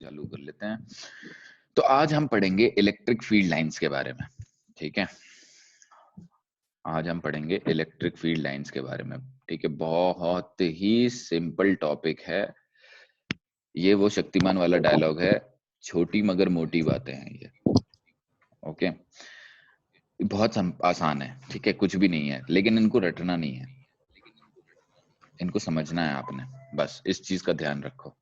चालू कर लेते हैं। तो आज हम पढ़ेंगे इलेक्ट्रिक फील्ड लाइंस के बारे में। ठीक है, आज हम पढ़ेंगे इलेक्ट्रिक फील्ड लाइंस के बारे में। ठीक है, बहुत ही सिंपल टॉपिक है ये। वो शक्तिमान वाला डायलॉग है, छोटी मगर मोटी बातें हैं ये। ओके, बहुत आसान है। ठीक है, कुछ भी नहीं है, लेकिन इनको रटना नहीं है, इनको समझना है आपने। बस इस चीज का ध्यान रखो,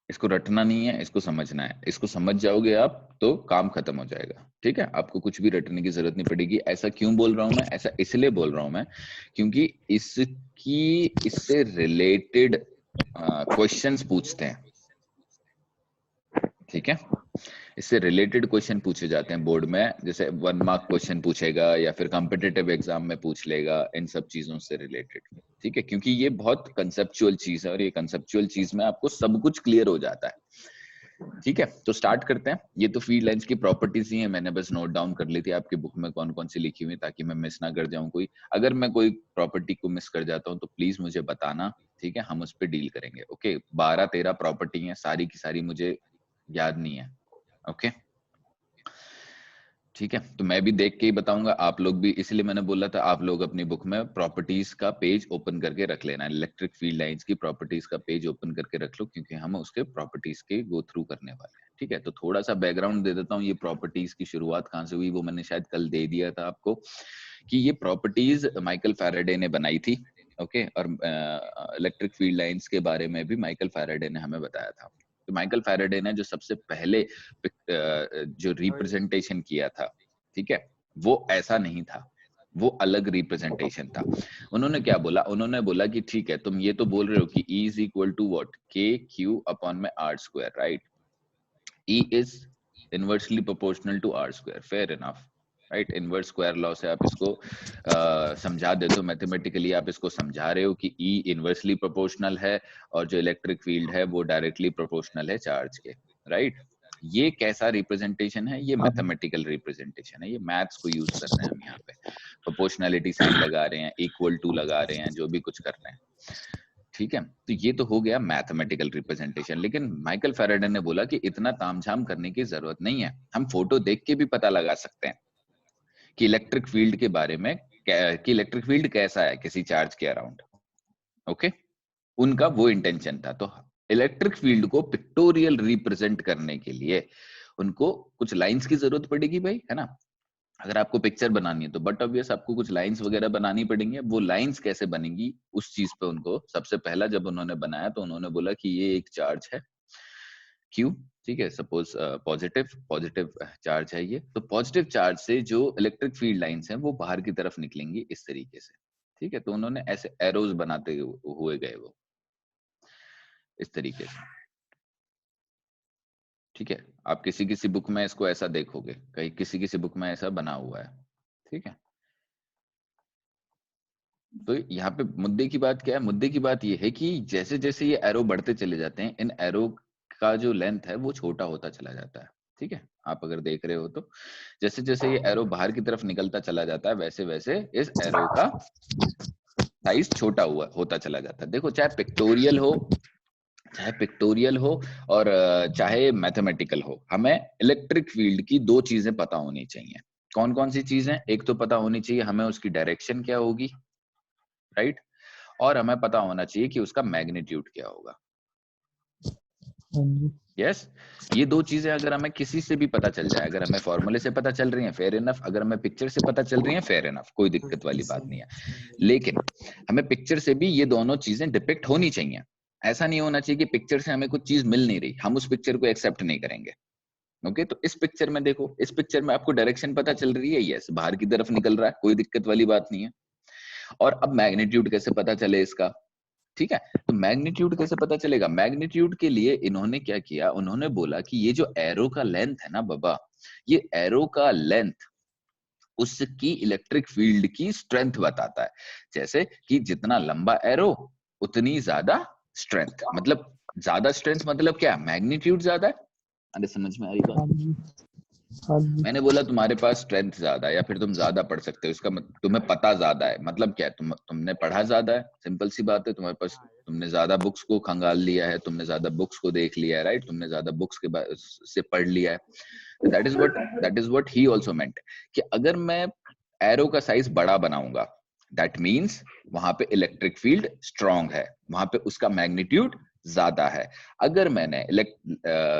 इसको रटना नहीं है, इसको समझना है। इसको समझ जाओगे आप तो काम खत्म हो जाएगा। ठीक है, आपको कुछ भी रटने की जरूरत नहीं पड़ेगी। ऐसा क्यों बोल रहा हूं मैं? ऐसा इसलिए बोल रहा हूं मैं क्योंकि इससे रिलेटेड क्वेश्चंस पूछते हैं। ठीक है, इससे रिलेटेड क्वेश्चन पूछे जाते हैं बोर्ड में, जैसे 1 मार्क क्वेश्चन पूछेगा या फिर कॉम्पिटिटिव एग्जाम में पूछ लेगा, इन सब चीजों से रिलेटेड। ठीक है, क्योंकि ये बहुत कंसेप्चुअल चीज है और ये कंसेप्चुअल चीज में आपको सब कुछ क्लियर हो जाता है। ठीक है, तो स्टार्ट करते हैं। ये तो फील्ड लाइंस की प्रॉपर्टीज ही है, मैंने बस नोट डाउन कर ली थी आपकी बुक में कौन कौन सी लिखी हुई, ताकि मैं मिस ना कर जाऊं कोई। अगर मैं कोई प्रॉपर्टी को मिस कर जाता हूं तो प्लीज मुझे बताना। ठीक है, हम उस पर डील करेंगे। ओके, 12-13 प्रॉपर्टी है, सारी की सारी मुझे याद नहीं है। ओके, ठीक है, तो मैं भी देख के ही बताऊंगा, आप लोग भी। इसलिए मैंने बोला था आप लोग अपनी बुक में प्रॉपर्टीज का पेज ओपन करके रख लेना। इलेक्ट्रिक फील्ड लाइंस की प्रॉपर्टीज का पेज ओपन करके रख लो, क्योंकि हम उसके प्रॉपर्टीज के गो थ्रू करने वाले हैं। ठीक है, तो थोड़ा सा बैकग्राउंड दे देता हूँ। ये प्रॉपर्टीज की शुरुआत कहाँ से हुई वो मैंने शायद कल दे दिया था आपको, कि ये प्रॉपर्टीज माइकल फैराडे ने बनाई थी। ओके, और इलेक्ट्रिक फील्ड लाइंस के बारे में भी माइकल फैराडे ने हमें बताया था। तो माइकल फैराडे ने जो सबसे पहले जो रिप्रेजेंटेशन किया था, ठीक है, वो ऐसा नहीं था, वो अलग रिप्रेजेंटेशन था। उन्होंने क्या बोला? उन्होंने बोला कि ठीक है, तुम ये तो बोल रहे हो कि E is equal to what, K q upon में R square, right? E is inversely proportional to R square, fair enough, right? Inverse square law से आप इसको समझा देते हो, मैथमेटिकली आप इसको समझा रहे हो कि E इनवर्सली प्रोपोर्शनल है और जो इलेक्ट्रिक फील्ड है वो डायरेक्टली प्रोपोर्शनल है चार्ज के, राइट? ये कैसा रिप्रेजेंटेशन है? ये मैथमेटिकल रिप्रेजेंटेशन है, ये मैथ्स को यूज कर रहे हैं हम यहाँ पे। प्रोपोर्शनलिटी साइन लगा रहे हैं, इक्वल टू लगा रहे हैं, जो भी कुछ कर रहे हैं। ठीक है, तो ये तो हो गया मैथमेटिकल रिप्रेजेंटेशन। लेकिन माइकल फैराडे ने बोला कि इतना तामझाम करने की जरूरत नहीं है, हम फोटो देख के भी पता लगा सकते हैं कि इलेक्ट्रिक फील्ड के बारे में, कि इलेक्ट्रिक फील्ड कैसा है किसी चार्ज के अराउंड। ओके, उनका वो इंटेंशन था। तो इलेक्ट्रिक फील्ड को पिक्टोरियल रिप्रेजेंट करने के लिए उनको कुछ लाइंस की जरूरत पड़ेगी भाई, है ना? अगर आपको पिक्चर बनानी है तो बट ऑब्वियस आपको कुछ लाइंस वगैरह बनानी पड़ेंगी। वो लाइंस कैसे बनेंगी उस चीज पे उनको सबसे पहला जब उन्होंने बनाया तो उन्होंने बोला कि ये एक चार्ज है Q, ठीक है, सपोज पॉजिटिव पॉजिटिव चार्ज है ये। तो पॉजिटिव चार्ज से जो इलेक्ट्रिक फील्ड लाइंस हैं वो बाहर की तरफ निकलेंगी इस तरीके से। ठीक है, तो उन्होंने ऐसे एरोज बनाते हुए गए वो इस तरीके से। ठीक है, आप किसी किसी बुक में इसको ऐसा देखोगे, कहीं किसी किसी बुक में ऐसा बना हुआ है। ठीक है, तो यहाँ पे मुद्दे की बात क्या है? मुद्दे की बात ये है कि जैसे जैसे ये एरो बढ़ते चले जाते हैं, इन एरो का जो लेंथ है वो छोटा होता चला जाता है। ठीक है, आप अगर देख रहे हो तो जैसे जैसे ये एरो बाहर की तरफ निकलता चला जाता है, वैसे वैसे इस एरो का साइज छोटा हुआ होता चला जाता है। देखो, चाहे पिक्टोरियल हो और चाहे मैथमेटिकल हो, हमें इलेक्ट्रिक फील्ड की दो चीजें पता होनी चाहिए। कौन कौन सी चीजें? एक तो पता होनी चाहिए हमें उसकी डायरेक्शन क्या होगी, राइट? और हमें पता होना चाहिए कि उसका मैग्नीट्यूड क्या होगा। यस, ये दो चीजें अगर हमें किसी से भी पता चल जाए, अगर हमें फॉर्मूले से पता चल रही हैं फेयर इनफ, अगर हमें पिक्चर से पता चल रही हैं फेयर इनफ, कोई दिक्कत वाली बात नहीं है। लेकिन हमें पिक्चर से भी ये दोनों चीजें डिपिक्ट होनी चाहिए। ऐसा नहीं होना चाहिए कि पिक्चर से हमें कुछ चीज मिल नहीं रही, हम उस पिक्चर को एक्सेप्ट नहीं करेंगे। ओके, तो इस पिक्चर में देखो, इस पिक्चर में आपको डायरेक्शन पता चल रही है, यस, बाहर की तरफ निकल रहा है, कोई दिक्कत वाली बात नहीं है। और अब मैग्नीट्यूड कैसे पता चले इसका? ठीक है, तो मैग्नीट्यूड कैसे पता चलेगा? मैग्नीट्यूड के लिए इन्होंने क्या किया, उन्होंने बोला कि ये जो एरो का लेंथ है ना बाबा, ये एरो का लेंथ उसकी इलेक्ट्रिक फील्ड की स्ट्रेंथ बताता है। जैसे कि जितना लंबा एरो उतनी ज्यादा स्ट्रेंथ, मतलब ज्यादा स्ट्रेंथ मतलब क्या? मैग्नीट्यूड ज्यादा है। अरे समझ में आ रही बात? हाँ जी। मैंने बोला तुम्हारे पास स्ट्रेंथ ज्यादा है या फिर तुम ज्यादा पढ़ सकते हो, इसका तुम्हें पता ज्यादा है, मतलब क्या है, तुमने पढ़ा ज्यादा है, सिंपल सी बात है, तुम्हारे पास, तुमने ज्यादा बुक्स को खंगाल लिया है, तुमने ज्यादा बुक्स को देख लिया है, राइट, तुमने ज्यादा बुक्स के से पढ़ लिया है। तो that is what he also meant, कि अगर मैं एरो का साइज बड़ा बनाऊंगा, दैट मीन्स वहां पे इलेक्ट्रिक फील्ड स्ट्रांग है, वहां पे उसका मैग्नीट्यूड ज्यादा है। अगर मैंने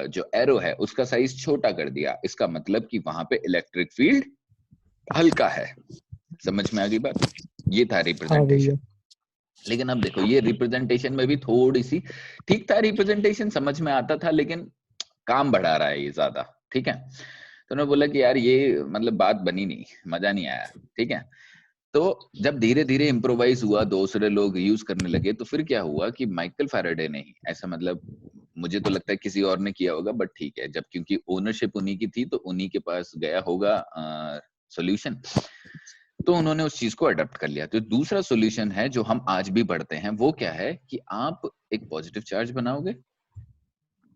जो एरो है उसका साइज छोटा कर दिया, इसका मतलब कि वहां पे इलेक्ट्रिक फील्ड हल्का है। समझ में आ गई बात? ये था हाँ रिप्रेजेंटेशन। भैया। लेकिन अब देखो, ये रिप्रेजेंटेशन में भी थोड़ी सी ठीक था, रिप्रेजेंटेशन समझ में आता था, लेकिन काम बढ़ा रहा है ये ज्यादा, ठीक है। तो उन्होंने बोला कि यार ये मतलब बात बनी नहीं, मजा नहीं आया, ठीक है। तो जब धीरे धीरे इम्प्रोवाइज हुआ, दूसरे लोग यूज करने लगे, तो फिर क्या हुआ कि माइकल फैराडे ने ही, ऐसा मतलब मुझे तो लगता है किसी और ने किया होगा, बट ठीक है, जब क्योंकि ओनरशिप उन्हीं की थी तो उन्हीं के पास गया होगा सॉल्यूशन, तो उन्होंने उस चीज को अडॉप्ट कर लिया। तो दूसरा सॉल्यूशन है जो हम आज भी पढ़ते हैं, वो क्या है कि आप एक पॉजिटिव चार्ज बनाओगे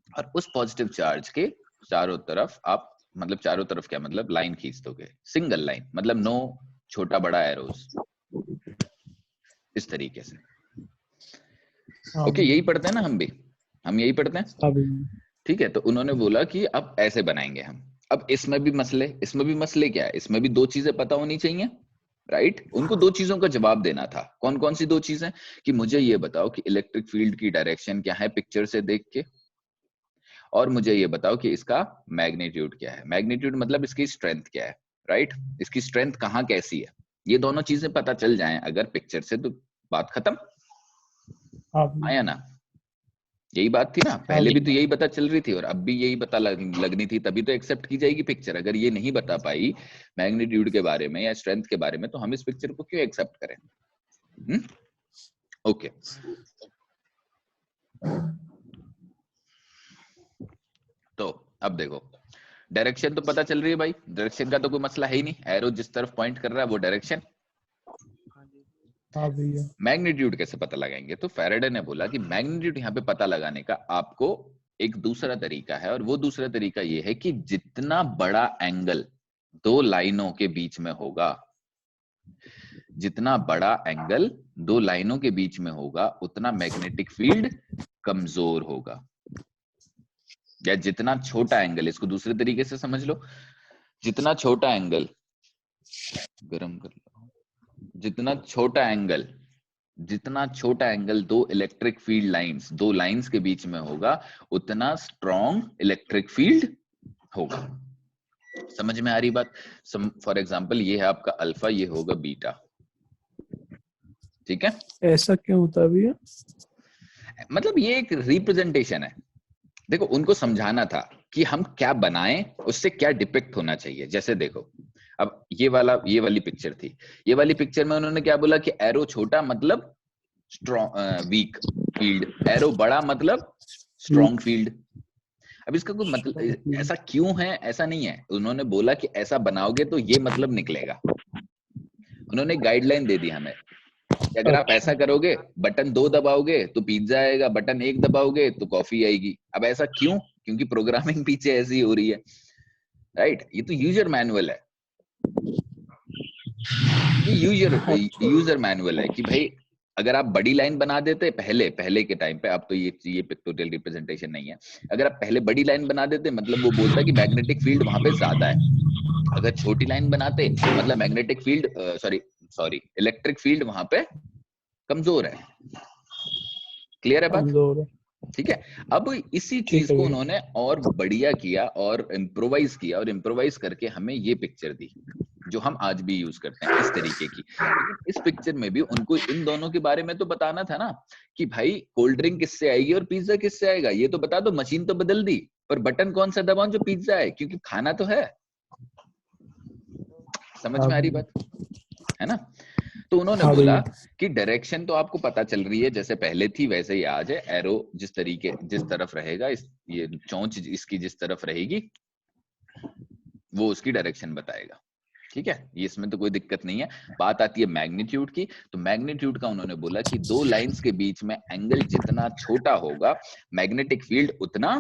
और उस पॉजिटिव चार्ज के चारों तरफ आप, मतलब चारों तरफ क्या मतलब, लाइन खींच दोगे, सिंगल लाइन, मतलब नो छोटा बड़ा एरोज, इस तरीके से। हाँ ओके, भैया। यही पढ़ते हैं ना हम यही पढ़ते हैं, हाँ भैया। ठीक है। तो उन्होंने बोला कि अब ऐसे बनाएंगे हम। अब इसमें भी मसले क्या है, इसमें भी दो चीजें पता होनी चाहिए, राइट। उनको दो चीजों का जवाब देना था। कौन कौन सी दो चीजें? कि मुझे ये बताओ कि इलेक्ट्रिक फील्ड की डायरेक्शन क्या है पिक्चर से देख के, और मुझे ये बताओ कि इसका मैग्नीट्यूड क्या है। मैग्नीट्यूड मतलब इसकी स्ट्रेंथ क्या है, राइट, इसकी स्ट्रेंथ कहाँ कैसी है। ये दोनों चीजें पता चल जाएं अगर पिक्चर से, तो बात खत्म। हाँ भैया। आया ना? यही बात थी ना, हाँ पहले भी तो भैया। यही पता चल रही थी और अब भी यही पता लगनी थी, तभी तो एक्सेप्ट की जाएगी पिक्चर। अगर ये नहीं बता पाई मैग्नीट्यूड के बारे में या स्ट्रेंथ के बारे में, तो हम इस पिक्चर को क्यों एक्सेप्ट करें? ओके, तो अब देखो, डायरेक्शन तो पता चल रही है भाई, डायरेक्शन का तो कोई मसला है ही नहीं, एरो जिस तरफ पॉइंट कर रहा है वो डायरेक्शन। हाँ भैया। मैग्नीट्यूड कैसे पता लगाएंगे? तो फैराडे ने बोला कि मैग्नीट्यूड यहाँ पे पता लगाने का आपको एक दूसरा तरीका है, और वो दूसरा तरीका ये है कि जितना बड़ा एंगल दो लाइनों के बीच में होगा, जितना बड़ा एंगल दो लाइनों के बीच में होगा, उतना मैग्नेटिक फील्ड कमजोर होगा। या जितना छोटा एंगल, इसको दूसरे तरीके से समझ लो, जितना छोटा एंगल, गरम कर लो, जितना छोटा एंगल दो इलेक्ट्रिक फील्ड लाइंस, दो लाइंस के बीच में होगा, उतना स्ट्रॉन्ग इलेक्ट्रिक फील्ड होगा। समझ में आ रही बात? फॉर एग्जाम्पल, ये है आपका अल्फा, ये होगा बीटा, ठीक है। ऐसा क्यों होता है भैया? मतलब ये एक रिप्रेजेंटेशन है। देखो, उनको समझाना था कि हम क्या बनाएं, उससे क्या डिपिक्ट होना चाहिए। जैसे देखो, अब ये वाली पिक्चर थी, ये वाली पिक्चर में उन्होंने क्या बोला कि एरो छोटा मतलब स्ट्रॉन्ग वीक फील्ड, एरो बड़ा मतलब स्ट्रॉन्ग वीक। फील्ड। अब इसका कोई मतलब ऐसा क्यों है, ऐसा नहीं है, उन्होंने बोला कि ऐसा बनाओगे तो ये मतलब निकलेगा। उन्होंने गाइडलाइन दे दी हमें कि अगर आप अच्छा। ऐसा करोगे, बटन दो दबाओगे तो पिज्जा आएगा, बटन एक दबाओगे तो कॉफी आएगी। अब ऐसा क्यों? क्योंकि प्रोग्रामिंग पीछे ऐसी हो रही है, राइट। ये तो यूजर मैनुअल है, ये यूजर मैनुअल है कि भाई अगर आप बड़ी लाइन बना देते पहले पहले के टाइम पे, अब तो ये पिक्टोरियल रिप्रेजेंटेशन नहीं है, अगर आप पहले बड़ी लाइन बना देते, मतलब वो बोलता है कि मैग्नेटिक फील्ड वहां पे ज्यादा है। अगर छोटी लाइन बनाते, मतलब magnetic field, sorry sorry electric field वहां पे कमजोर है। क्लियर है बात? कमजोर है। ठीक है। अब इसी ठीक चीज है को भैया। उन्होंने और बढ़िया किया और इम्प्रोवाइज किया, और इम्प्रोवाइज करके हमें ये पिक्चर दी जो हम आज भी यूज करते हैं, इस तरीके की। लेकिन इस पिक्चर में भी उनको इन दोनों के बारे में तो बताना था ना, कि भाई कोल्ड ड्रिंक किससे आएगी और पिज्जा किससे आएगा, ये तो बता दो। मशीन तो बदल दी, पर बटन कौन सा दबाऊं जो पिज्जा है, क्योंकि खाना तो है। समझ हाँ में आ रही भैया। बात है ना? तो उन्होंने हाँ बोला भैया। कि डायरेक्शन तो आपको पता चल रही है, जैसे पहले थी वैसे ही आज है। एरो जिस तरफ रहेगा, ये चोंच इसकी जिस तरफ रहेगी, वो उसकी डायरेक्शन बताएगा, ठीक है। ये इसमें तो कोई दिक्कत नहीं है। बात आती है मैग्नीट्यूड की, तो मैग्नीट्यूड का उन्होंने बोला कि दो लाइंस के बीच में एंगल जितना छोटा होगा, मैग्नेटिक फील्ड उतना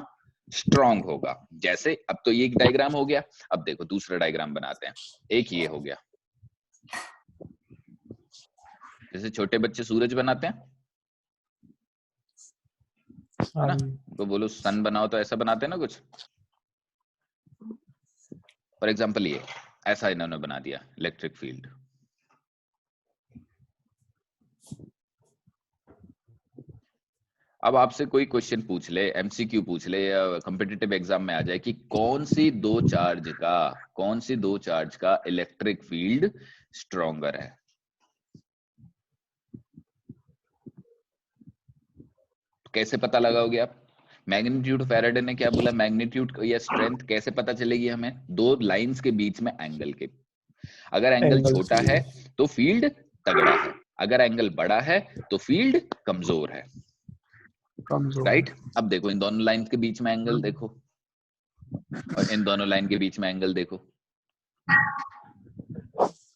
स्ट्रॉन्ग होगा। जैसे अब तो ये एक डायग्राम हो गया, अब देखो दूसरा डायग्राम बनाते हैं। एक ये हो गया, जैसे छोटे बच्चे सूरज बनाते हैं, है हाँ ना, भैया। तो बोलो सन बनाओ, तो ऐसा बनाते हैं ना कुछ। फॉर एग्जाम्पल ये ऐसा इन्होंने बना दिया इलेक्ट्रिक फील्ड। अब आपसे कोई क्वेश्चन पूछ ले, एमसीक्यू पूछ ले, या कॉम्पिटिटिव एग्जाम में आ जाए कि कौन सी दो चार्ज का इलेक्ट्रिक फील्ड स्ट्रॉन्गर है, कैसे पता लगाओगे आप? मैग्नीट्यूड, फैराडे ने क्या बोला, मैग्नीट्यूड या स्ट्रेंथ कैसे पता चलेगी हमें? दो लाइंस के बीच में एंगल के, अगर एंगल एंगल छोटा है तो फील्ड तगड़ा है, अगर एंगल बड़ा है तो फील्ड कमजोर है, कमजोर राइट? है। अब देखो इन दोनों लाइन के बीच में एंगल देखो, और इन दोनों लाइन के बीच में एंगल देखो,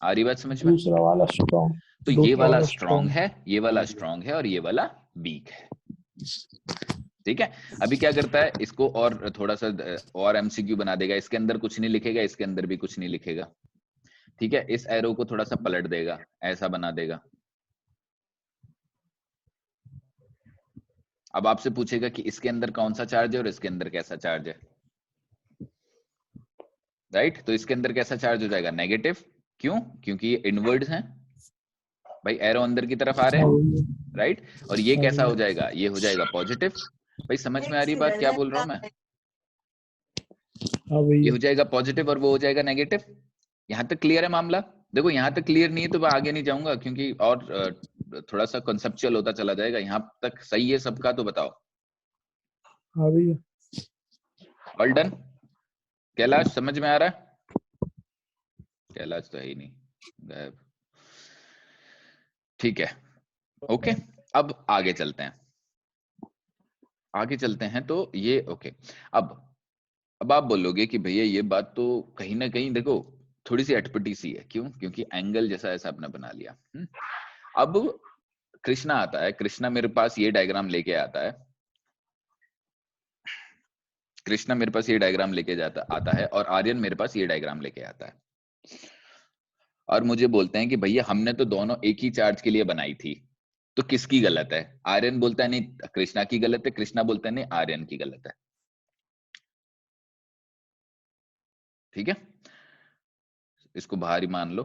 आ रही बात समझ में? दूसरा वाला स्ट्रॉन्ग, तो ये दूसरा वाला वाला स्ट्रॉन्ग स्ट्रॉन्ग। है, ये वाला स्ट्रॉन्ग है, और ये वाला वीक है। ठीक है, अभी क्या करता है, इसको और थोड़ा सा और एमसीक्यू बना देगा, इसके अंदर कुछ नहीं लिखेगा, इसके अंदर भी कुछ नहीं लिखेगा, ठीक है, इस एरो को थोड़ा सा पलट देगा, ऐसा बना देगा। अब आपसे पूछेगा कि इसके अंदर कौन सा चार्ज है और इसके अंदर कैसा चार्ज है, राइट? तो इसके अंदर कैसा चार्ज हो जाएगा, नेगेटिव। क्यों? क्योंकि ये इनवर्ड्स हैं भाई, एरो अंदर की तरफ आ रहे हाँ हैं, भैया। राइट? और ये हाँ कैसा हो भैया। जाएगा, ये हो जाएगा पॉजिटिव। भाई समझ में आ रही बात क्या बोल रहा हूं मैं? हाँ ये भैया। हो जाएगा पॉजिटिव और वो हो जाएगा नेगेटिव। यहां तक क्लियर है मामला? देखो यहां तक क्लियर नहीं है तो मैं आगे नहीं जाऊंगा, क्योंकि और थोड़ा सा कंसेप्चुअल होता चला जाएगा। यहां तक सही है सबका? तो बताओ। हाँ भैया। All done? कैलाश समझ में आ रहा है? कैलाश तो है ही नहीं, गायब। ठीक है, ओके। अब आगे चलते हैं, आगे चलते हैं। तो ये ओके। अब आप बोलोगे कि भैया ये बात तो कहीं ना कहीं देखो थोड़ी सी अटपटी सी है। क्यों? क्योंकि एंगल जैसा ऐसा आपने बना लिया। अब कृष्णा आता है, कृष्णा मेरे पास ये डायग्राम लेके आता है, कृष्णा मेरे पास ये डायग्राम लेके जाता आता है, और आर्यन मेरे पास ये डायग्राम लेके आता है, और मुझे बोलते हैं कि भैया हमने तो दोनों एक ही चार्ज के लिए बनाई थी, तो किसकी गलत है? आर्यन बोलता है नहीं कृष्णा की गलत है, कृष्णा बोलता है नहीं आर्यन की गलत है। ठीक है, इसको बाहर ही मान लो।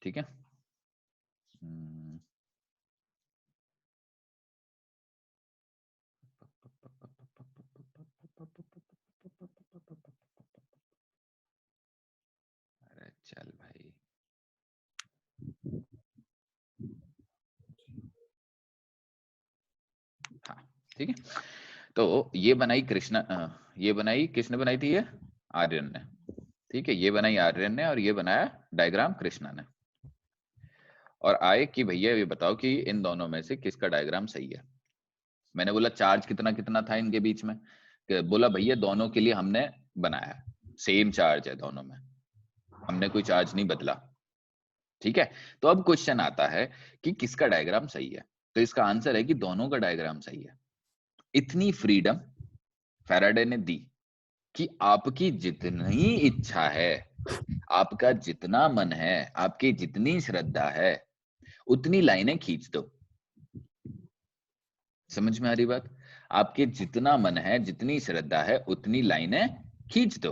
ठीक है, अरे चल भाई, हाँ ठीक है। तो ये बनाई कृष्णा, ये बनाई किसने बनाई थी? ये आर्यन ने। ठीक है, ये बनाई आर्यन ने और ये बनाया डायग्राम कृष्णा ने। और आए कि भैया ये बताओ कि इन दोनों में से किसका डायग्राम सही है। मैंने बोला चार्ज कितना कितना था इनके बीच में? बोला भैया दोनों के लिए हमने बनाया, सेम चार्ज है दोनों में, हमने कोई चार्ज नहीं बदला। ठीक है, तो अब क्वेश्चन आता है कि किसका डायग्राम सही है। तो इसका आंसर है कि दोनों का डायग्राम सही है। इतनी फ्रीडम फैराडे ने दी कि आपकी जितनी इच्छा है, आपका जितना मन है, आपकी जितनी श्रद्धा है, उतनी लाइनें खींच दो। समझ में आ रही बात? आपके जितना मन है, जितनी श्रद्धा है, उतनी लाइनें खींच दो,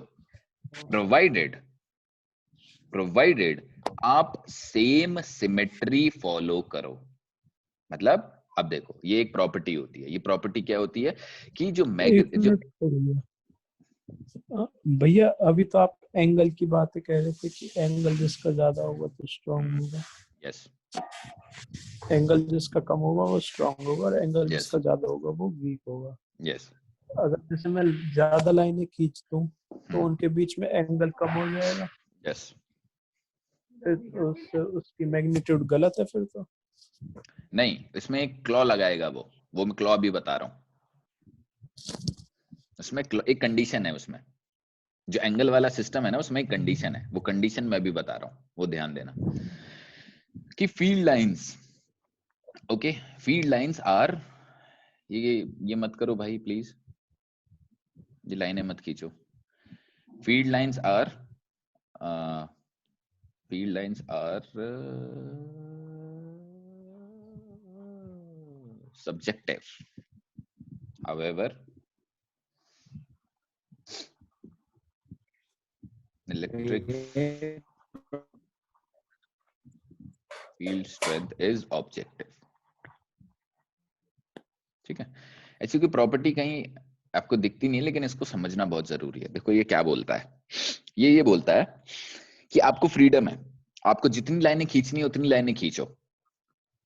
प्रोवाइडेड प्रोवाइडेड आप सेम सिमेट्री फॉलो करो। मतलब अब देखो ये एक प्रॉपर्टी होती है। ये प्रॉपर्टी क्या होती है कि जो एक मिनट भैया। भैया अभी तो आप एंगल की बातें कह रहे थे कि एंगल जिसका ज्यादा होगा तो स्ट्रांग होगा, यस एंगल जिसका कम होगा वो स्ट्रांग होगा, और एंगल यस जिसका ज्यादा होगा वो वीक होगा। यस अगर जैसे मैं ज्यादा लाइनें खींच दूं तो उनके बीच में एंगल कम हो जाएगा, यस। फिर उसकी मैग्नीट्यूड गलत है फिर तो। नहीं, इसमें एक क्लॉ लगाएगा वो मैं क्लॉ भी बता रहा हूं। उसमें एक कंडीशन है, उसमें जो एंगल वाला सिस्टम है ना, उसमें एक कंडीशन है, वो कंडीशन मैं भी बता रहा हूं, वो ध्यान देना कि field lines, okay, field lines are, ये मत करो भाई प्लीज, ये लाइनें मत खींचो। Field lines are subjective. However, electric field strength is objective. ठीक है, ऐसी कोई प्रॉपर्टी कहीं आपको दिखती नहीं, लेकिन इसको समझना बहुत जरूरी है। देखो ये क्या बोलता है, ये बोलता है कि आपको फ्रीडम है, आपको जितनी लाइनें खींचनी है उतनी लाइनें खींचो,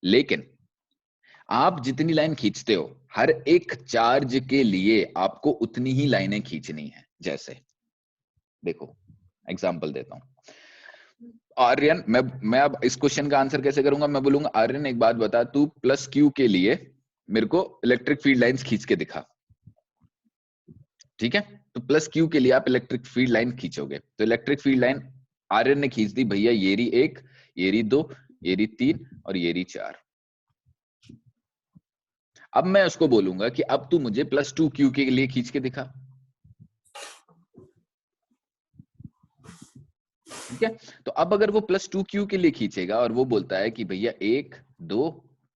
लेकिन आप जितनी लाइन खींचते हो हर एक चार्ज के लिए आपको उतनी ही लाइनें खींचनी है। जैसे देखो एग्जांपल देता हूं, आर्यन, मैं अब इस क्वेश्चन का आंसर कैसे करूंगा, मैं बोलूंगा आर्यन एक बात बता, तू प्लस क्यू के लिए मेरे को इलेक्ट्रिक फील्ड लाइंस खींच के दिखा। ठीक है, तो प्लस क्यू के लिए आप इलेक्ट्रिक फील्ड लाइन खींचोगे, तो इलेक्ट्रिक फील्ड लाइन आर्यन ने खींच दी भैया, ये रही 1, ये रही 2, ये रही 3 और ये रही 4। अब मैं उसको बोलूंगा कि अब तू मुझे प्लस 2 क्यू के लिए खींच के दिखा। ठीक है, तो अब अगर वो प्लस 2 क्यू के लिए खींचेगा और वो बोलता है कि भैया 1, 2,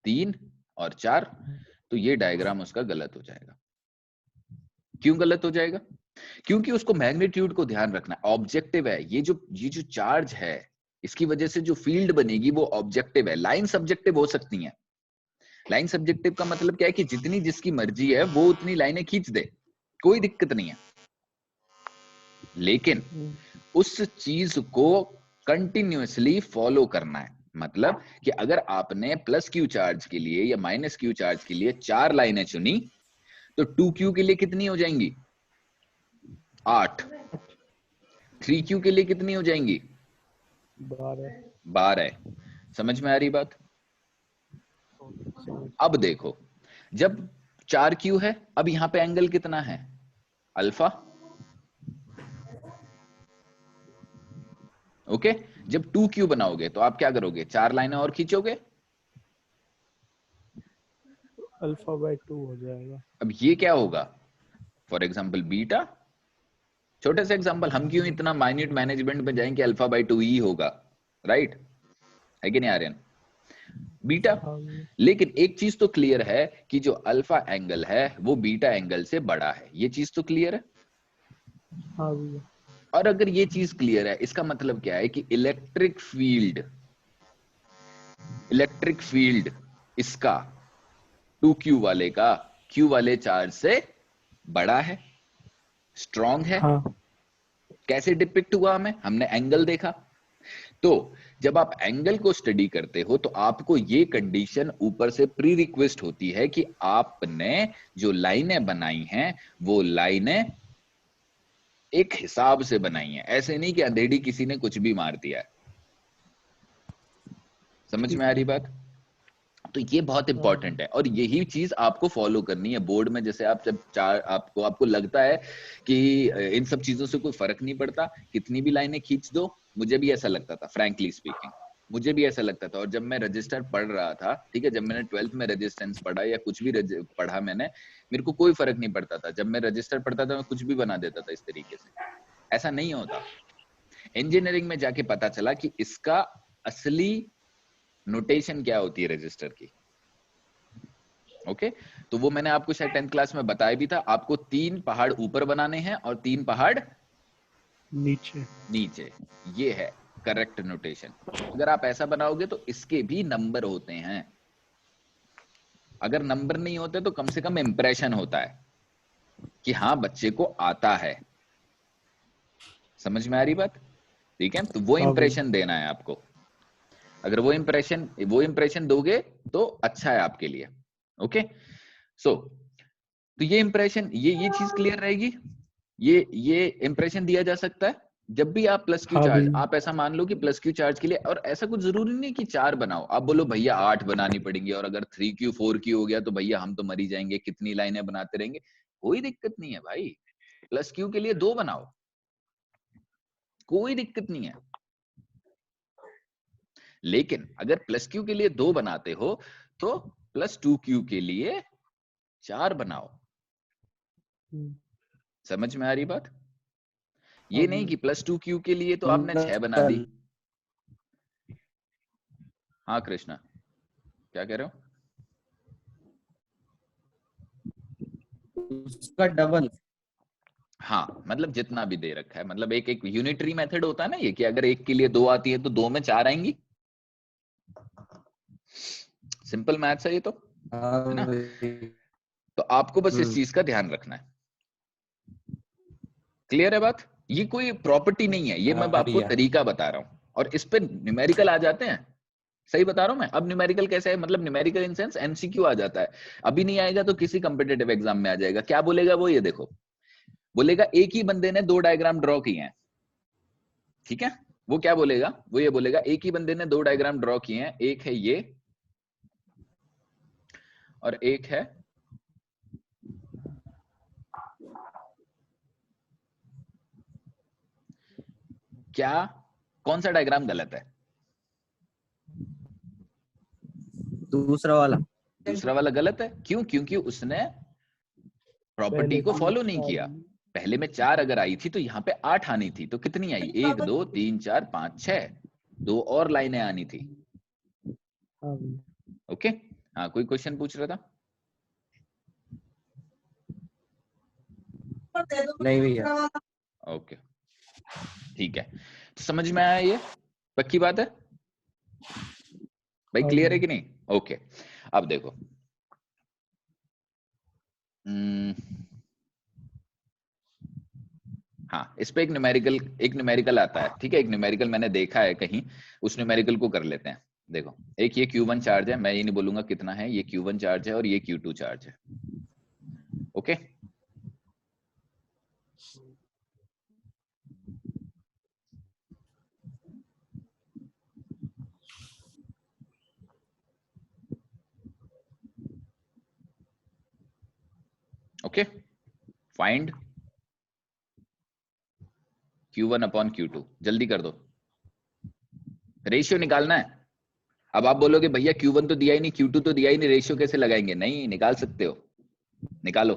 3 और 4, तो ये डायग्राम उसका गलत हो जाएगा। क्यों गलत हो जाएगा? क्योंकि उसको मैग्नीट्यूड को ध्यान रखना है, ऑब्जेक्टिव है। ये जो चार्ज है, इसकी वजह से जो फील्ड बनेगी वो ऑब्जेक्टिव है। लाइन सब्जेक्टिव हो सकती है। लाइन सब्जेक्टिव का मतलब क्या है कि जितनी जिसकी मर्जी है वो उतनी लाइनें खींच दे, कोई दिक्कत नहीं है, लेकिन उस चीज को कंटिन्यूअसली फॉलो करना है। मतलब कि अगर आपने प्लस क्यू चार्ज के लिए या माइनस क्यू चार्ज के लिए 4 लाइनें चुनी, तो 2 क्यू के लिए कितनी हो जाएंगी? 8। 3 क्यू के लिए कितनी हो जाएंगी? 12। समझ में आ रही बात? अब देखो, जब 4 क्यू है, अब यहां पे एंगल कितना है? अल्फा। ओके, जब 2 क्यू बनाओगे तो आप क्या करोगे? 4 लाइनें और खींचोगे, अल्फा बाय 2 हो जाएगा। अब ये क्या होगा? For example beta. छोटे से एग्जाम्पल, हम क्यों इतना माइन्यूट मैनेजमेंट में जाएंगे? अल्फा बाय 2 ही होगा, राइट? है कि नहीं आर्यन? बीटा। लेकिन एक चीज तो क्लियर है कि जो अल्फा एंगल है वो बीटा एंगल से बड़ा है, ये चीज तो क्लियर है। हाँ, और अगर ये चीज क्लियर है, इसका मतलब क्या है कि इलेक्ट्रिक फील्ड इसका 2Q वाले का Q वाले चार्ज से बड़ा है, स्ट्रॉन्ग है। हाँ। कैसे डिपिक्ट हुआ? हमने एंगल देखा। तो जब आप एंगल को स्टडी करते हो तो आपको ये कंडीशन ऊपर से प्री रिक्वेस्ट होती है कि आपने जो लाइनें बनाई हैं वो लाइनें एक हिसाब से बनाई हैं, ऐसे नहीं कि अंधेड़ी किसी ने कुछ भी मार दिया है। समझ में आ रही बात? तो ये बहुत इंपॉर्टेंट है और यही चीज आपको फॉलो करनी है बोर्ड में। जैसे आप जब आपको लगता है कि इन सब चीजों से कोई फर्क नहीं पड़ता, कितनी भी लाइनें खींच दो। मुझे भी ऐसा लगता था, फ्रैंकली स्पीकिंग, मुझे भी ऐसा लगता था। और जब मैं रजिस्टर पढ़ रहा था, ठीक है, जब मैंने 12th में रेजिस्टेंस पढ़ा या कुछ भी पढ़ा मैंने, मेरे को कोई फर्क नहीं पड़ता था। जब मैं रजिस्टर पढ़ता था मैं कुछ भी बना देता था इस तरीके से। ऐसा नहीं होता। इंजीनियरिंग में जाके पता चला कि इसका असली नोटेशन क्या होती है रजिस्टर की। ओके, तो वो मैंने आपको शायद 10th क्लास में बताया भी था। आपको 3 पहाड़ ऊपर बनाने हैं और 3 पहाड़ नीचे। ये है करेक्ट नोटेशन। अगर आप ऐसा बनाओगे तो इसके भी नंबर होते हैं। अगर नंबर नहीं होते तो कम से कम इंप्रेशन होता है कि हाँ बच्चे को आता है। समझ में आ रही बात? ठीक है, तो वो इंप्रेशन देना है आपको। अगर वो इंप्रेशन दोगे तो अच्छा है आपके लिए। ओके, सो तो ये इंप्रेशन, ये चीज क्लियर रहेगी। ये इंप्रेशन दिया जा सकता है जब भी आप प्लस क्यू चार्ज, आप ऐसा मान लो कि प्लस क्यू चार्ज के लिए, और ऐसा कुछ जरूरी नहीं कि 4 बनाओ। आप बोलो भैया 8 बनानी पड़ेंगी, और अगर 3Q 4Q हो गया तो भैया हम तो मर ही जाएंगे, कितनी लाइनें बनाते रहेंगे। कोई दिक्कत नहीं है भाई, प्लस क्यू के लिए 2 बनाओ, कोई दिक्कत नहीं है। लेकिन अगर प्लस क्यू के लिए 2 बनाते हो तो प्लस 2Q के लिए 4 बनाओ। समझ में आ रही बात? ये नहीं कि +2 क्यू के लिए तो आपने 6 बना दी। हाँ कृष्णा, क्या कह रहे हो? उसका डबल। हाँ, मतलब जितना भी दे रखा है, मतलब एक एक यूनिटरी मेथड होता है ना ये, कि अगर एक के लिए 2 आती है तो 2 में 4 आएंगी। सिंपल मैथ्स है ये तो, है ना? तो आपको बस इस चीज का ध्यान रखना है। क्लियर है बात? ये कोई प्रॉपर्टी नहीं है, ये मैं आपको तरीका बता रहा हूं, और इस पे न्यूमेरिकल आ जाते हैं। सही बता रहा हूं मैं? अब न्यूमेरिकल कैसे है, मतलब न्यूमेरिकल इन सेंस एमसीक्यू आ जाता है। अभी नहीं आएगा तो किसी कंपिटिटिव एग्जाम में आ जाएगा। क्या बोलेगा वो, ये देखो, बोलेगा एक ही बंदे ने 2 डायग्राम ड्रॉ किए हैं, ठीक है? वो क्या बोलेगा, वो ये बोलेगा एक ही बंदे ने 2 डायग्राम ड्रॉ किए हैं, एक है ये और एक है क्या, कौन सा डायग्राम गलत है? दूसरा वाला। दूसरा वाला गलत है। क्यों? क्योंकि उसने प्रॉपर्टी को फॉलो नहीं किया। पहले में 4 अगर आई थी तो यहाँ पे 8 आनी थी, तो कितनी आई? 1 2 3 4 5 6, 2 और लाइनें आनी थी। ओके, हाँ, कोई क्वेश्चन पूछ रहा था? नहीं भैया। ओके, ठीक है, तो समझ में आया ये? पक्की बात है भाई? क्लियर है कि नहीं? ओके, अब देखो, हाँ, इस पे एक न्यूमेरिकल आता है, ठीक है? एक न्यूमेरिकल मैंने देखा है कहीं, उस न्यूमेरिकल को कर लेते हैं। देखो, एक ये Q1 चार्ज है, मैं ये नहीं बोलूंगा कितना है, ये Q1 चार्ज है और ये Q2 चार्ज है। Okay, okay, find Q1 upon Q2, जल्दी कर दो, रेशियो निकालना है। अब आप बोलोगे भैया Q1 तो दिया ही नहीं, Q2 तो दिया ही नहीं, रेशियो कैसे लगाएंगे? नहीं, निकाल सकते हो, निकालो।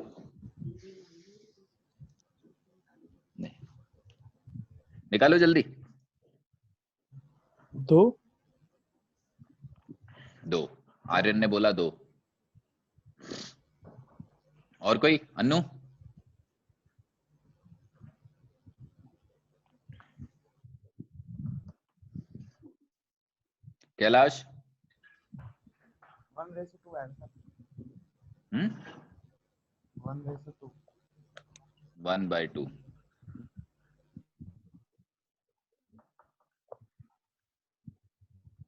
नहीं, निकालो जल्दी। 2 आर्यन ने बोला 2, और कोई? अन्नू? कैलाश? 1:2 आंसर। 1:2। 1/2।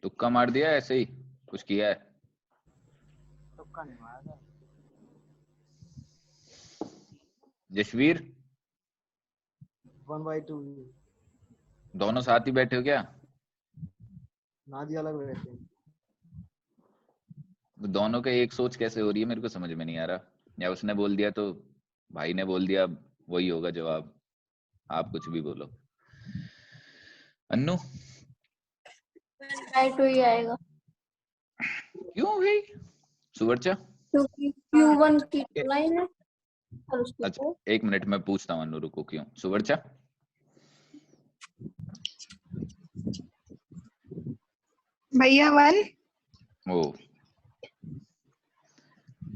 तुक्का मार दिया, ऐसे ही कुछ किया है? तुक्का नहीं मारा। जसवीर? 1/2। दोनों साथ ही बैठे हो क्या? नादी अलग बैठे हैं। दोनों के एक सोच कैसे हो रही है, मेरे को समझ में नहीं आ रहा। या उसने बोल दिया तो भाई ने बोल दिया, वही होगा जवाब। आप कुछ भी बोलो। अन्नू? 1/2 ही आएगा, क्यों भाई? सुवर्चा? क्योंकि Q1 की लाइन है और उसके अच्छा, ऊपर 1 मिनट में पूछता हूँ अन्नू, रुको। क्यों? सुवर्चा? भैया 1। ओ,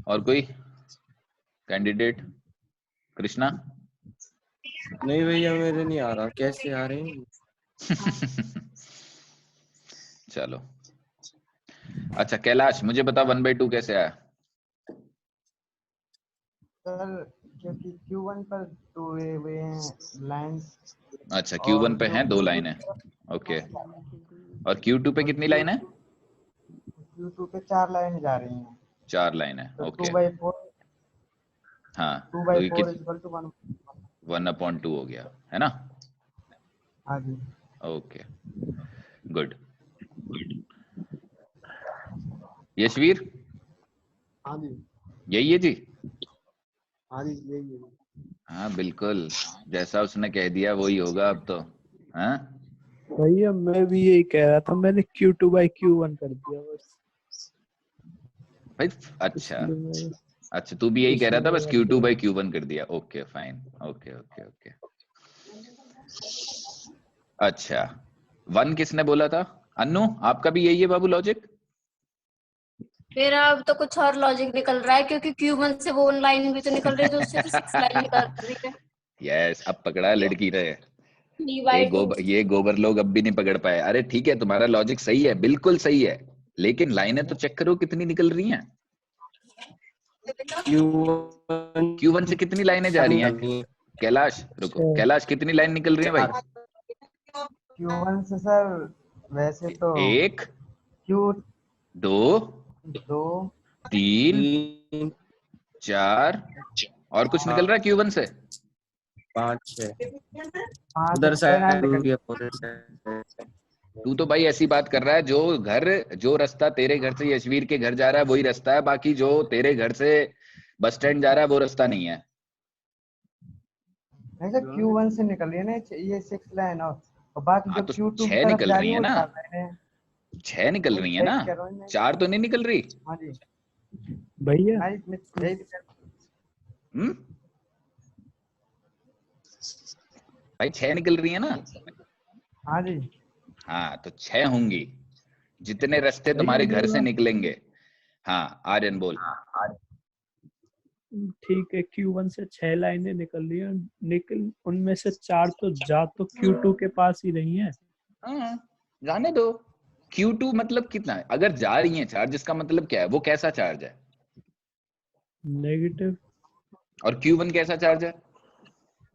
और कोई कैंडिडेट? कृष्णा? नहीं भैया, मेरे नहीं आ रहा। कैसे आ रहे हैं? चलो, अच्छा कैलाश मुझे बता 1/2 कैसे आया? सर, क्योंकि Q1 पर 2 वे हैं लाइन। अच्छा, Q1 पे हैं 2 लाइनें, ओके, और Q2 पे कितनी लाइन है? Q2 पे 4 लाइन जा रही हैं। 4 लाइनें, तो ओके। 2/4। हाँ, 2/4 इक्वल टू 1। 1/2 हो गया, है ना? हाँ जी। Okay, good. यशवीर? हाँ जी। यही है जी? हाँ जी, यही है। हाँ बिल्कुल, जैसा उसने कह दिया वही होगा अब तो। हाँ भैया मैं भी यही कह रहा था, मैंने Q2/Q1 कर दिया बस, भाई। अच्छा, इसलिए मैं अच्छा तू भी यही कह रहा था, बस इसीलिए Q2 by Q1 कर दिया। Okay fine, okay okay okay. अच्छा 1 किसने बोला था? अन्नू, आपका भी यही है बाबू लॉजिक? मेरा अब तो कुछ और लॉजिक निकल रहा है, क्योंकि Q1 से वो लाइन भी तो निकल रही है, तो उससे तो 6 लाइन निकल रही है। यस, अब पकड़ा लड़की रहे। D/2। ये गोबर लोग अब भी नहीं पकड़ पाए। अरे ठीक है, तुम्हारा लॉजिक सही है, बिल्कुल सही है, लेकिन लाइनें तो चेक करो कितनी निकल रही हैं। Q1 से कितनी लाइनें जा रही हैं? कैलाश रुको, 6। कैलाश कितनी लाइन निकल रही है भाई? Q1 से सर वैसे तो 1 Q2 2 3 4 और कुछ निकल रहा है Q1 से? 5 6 5 उधर 6 लाइन साइड निकल। तू तो भाई ऐसी बात कर रहा है, जो रास्ता तेरे घर से यशवीर के घर जा रहा है वही रास्ता है, बाकी जो तेरे घर से बस स्टैंड जा रहा है वो रास्ता नहीं है। नहीं सर Q1 से निकल रही है ना ये 6 लाइन, और बाकी हाँ जो तो Q2 की 6 तरफ निकल जा रही रही है है वो ना, 4 लाइनें हैं। 6 निकल रही है ना, 4 तो नहीं निकल रही। हाँ जी भैया हाँ जी, यही तो कह- हम्म भाई 6 निकल रही है ना। हाँ जी हाँ तो 6 होंगी, जितने रास्ते भैया तुम्हारे घर से मेरा निकलेंगे। हाँ आर्यन बोल। ठीक है, Q1 से 6 लाइनें निकल रही हैं, लेकिन उनमें से 4 तो जा तो Q2 के पास ही रही हैं। हाँ जाने दो। Q2 मतलब कितना है? अगर जा रही है चार्ज, इसका मतलब क्या है? वो कैसा चार्ज है? नेगेटिव और Q1 कैसा चार्ज है?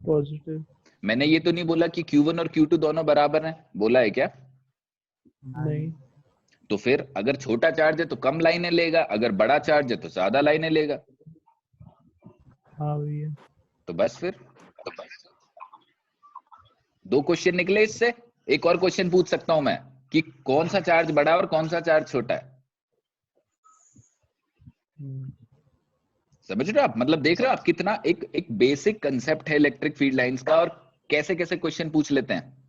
पॉजिटिव। मैंने ये तो नहीं बोला कि Q1 और Q2 दोनों बराबर हैं, बोला है क्या? नहीं। तो फिर अगर छोटा चार्ज है तो कम लाइनें लेगा, अगर बड़ा चार्ज है तो ज्यादा लाइनें लेगा। हाँ भैया। तो बस फिर 2 क्वेश्चन निकले इससे। एक और क्वेश्चन पूछ सकता हूं मैं कि कौन सा चार्ज बड़ा है और कौन सा चार्ज छोटा है। समझ रहे हो आप? मतलब देख रहे हो आप कितना एक बेसिक कंसेप्ट है इलेक्ट्रिक फील्ड लाइंस का, और कैसे कैसे क्वेश्चन पूछ लेते हैं।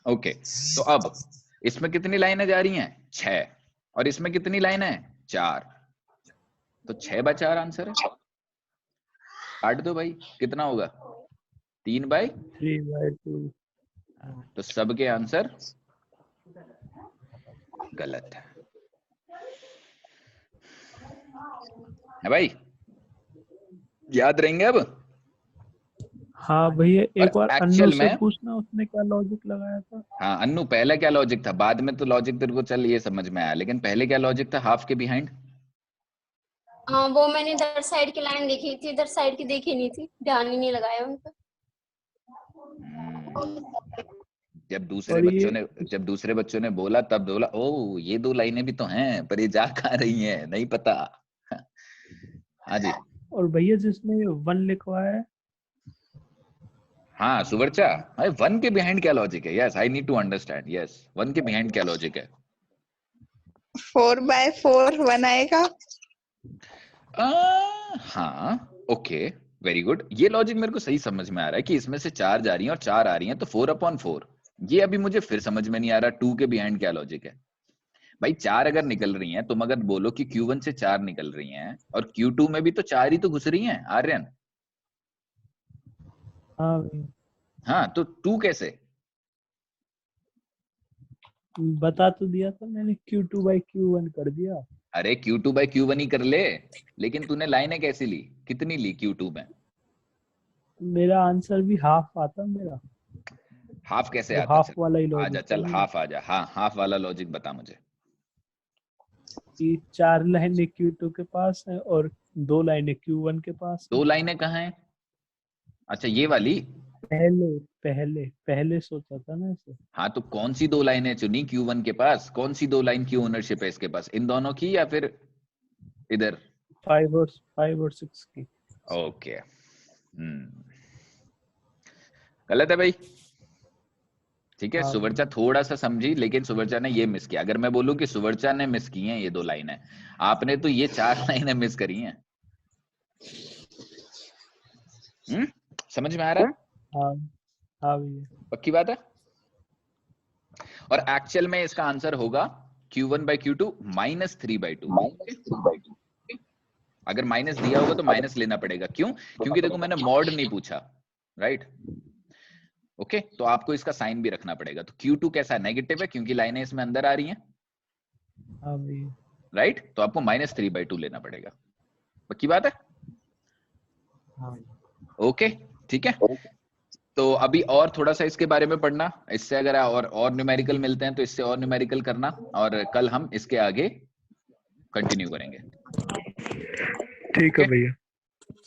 ओके तो अब इसमें कितनी लाइनें जा रही हैं? 6। और इसमें कितनी लाइनें हैं? 4। तो 6/4 आंसर है। काट दो भाई, कितना होगा? 3/। 3/2। तो सबके आंसर गलत है भाई, याद रहेंगे अब। हाँ भैया, और एक बार अन्नू एक्चुअल से में, पूछना उसने क्या लॉजिक लगाया था। हाँ अन्नू पहले क्या लॉजिक था? बाद में तो लॉजिक तेरे को चल ये समझ में आया, लेकिन पहले क्या लॉजिक था हाफ के बिहाइंड? हाँ, वो मैंने इधर साइड की लाइन देखी थी, इधर साइड की देखी नहीं थी, ध्यान ही नहीं लगाया उन पर। जब दूसरे और बच्चों ये ने जब दूसरे बच्चों ने बोला तब बोला ओ ये 2 लाइनें भी तो हैं, पर ये जा कहाँ रही हैं नहीं पता। हाँ जी। और भैया जिसने 1 लिखवाया है, हाँ सुवर्चा, अरे 1 के बिहाइंड क्या लॉजिक है? Yes I need to understand. Yes 1 के बिहाइंड क्या लॉजिक है? 4/4 1 आएगा। हाँ ओके वेरी गुड, ये लॉजिक मेरे को सही समझ में आ रहा है कि इसमें से 4 जा रही हैं और 4 आ रही हैं तो 4/4। ये अभी मुझे फिर समझ में नहीं आ रहा 2 के बिहाइंड क्या लॉजिक है। भाई 4 अगर निकल रही हैं, तुम अगर बोलो कि Q1 से 4 निकल रही हैं और Q2 में भी तो 4 ही तो घुस रही हैं आर्यन। हाँ भैया हाँ तो 2 कैसे? बता तो दिया था मैंने, Q2/Q1 कर दिया। अरे Q2/Q1 ही कर ले, लेकिन तूने लाइनें कैसी ली, कितनी ली Q2 में? मेरा आंसर भी हाफ आता मेरा, हाफ कैसे वो आता? हाफ चल वाला ही आजा, लॉजिक था चल भैया। हाफ आजा। हाँ हाफ वाला लॉजिक बता मुझे। कि 4 लाइनें Q2 के पास है और 2 लाइनें Q1 के पास है। 2 लाइनें कहाँ हैं? अच्छा ये वाली। पहले पहले पहले सोचा था ना इसे। हाँ तो कौन सी 2 लाइनें चुनी Q1 के पास? कौन सी 2 लाइन की ओनरशिप है इसके पास, इन दोनों की या फिर इधर? 5 और 6 की। ओके गलत है भाई। ठीक है हाँ सुवर्चा थोड़ा सा समझी, लेकिन सुवर्चा ने ये मिस किया। अगर मैं बोलूं कि सुवर्चा ने मिस की हैं ये 2 लाइनें, आपने तो ये 4 लाइनें मिस करी हैं। समझ में आ रहा है? हाँ हाँ भैया। पक्की बात है। और एक्चुअल में इसका आंसर होगा Q1 by Q2 -3/2। अगर माइनस दिया होगा तो माइनस लेना पड़ेगा। क्यों? क्योंकि देखो मैंने मॉड नहीं पूछा, राइट? ओके, तो आपको इसका साइन भी रखना पड़ेगा। तो Q2 कैसा है? नेगेटिव है क्योंकि लाइनें इसमें अंदर आ रही हैं, हाँ भैया। राइट? तो आपको -3/2 लेना पड़ेगा। पक्की बात है? हाँ ओके, ठीक है। तो अभी और थोड़ा सा इसके बारे में पढ़ना, इससे अगर और न्यूमेरिकल मिलते हैं तो इससे और न्यूमेरिकल करना, और कल हम इसके आगे कंटिन्यू करेंगे। ठीक है भैया।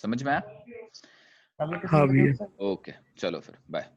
समझ में आया? कल कितने हाँ बजे भैया। सर? ओके, चलो फिर बाय।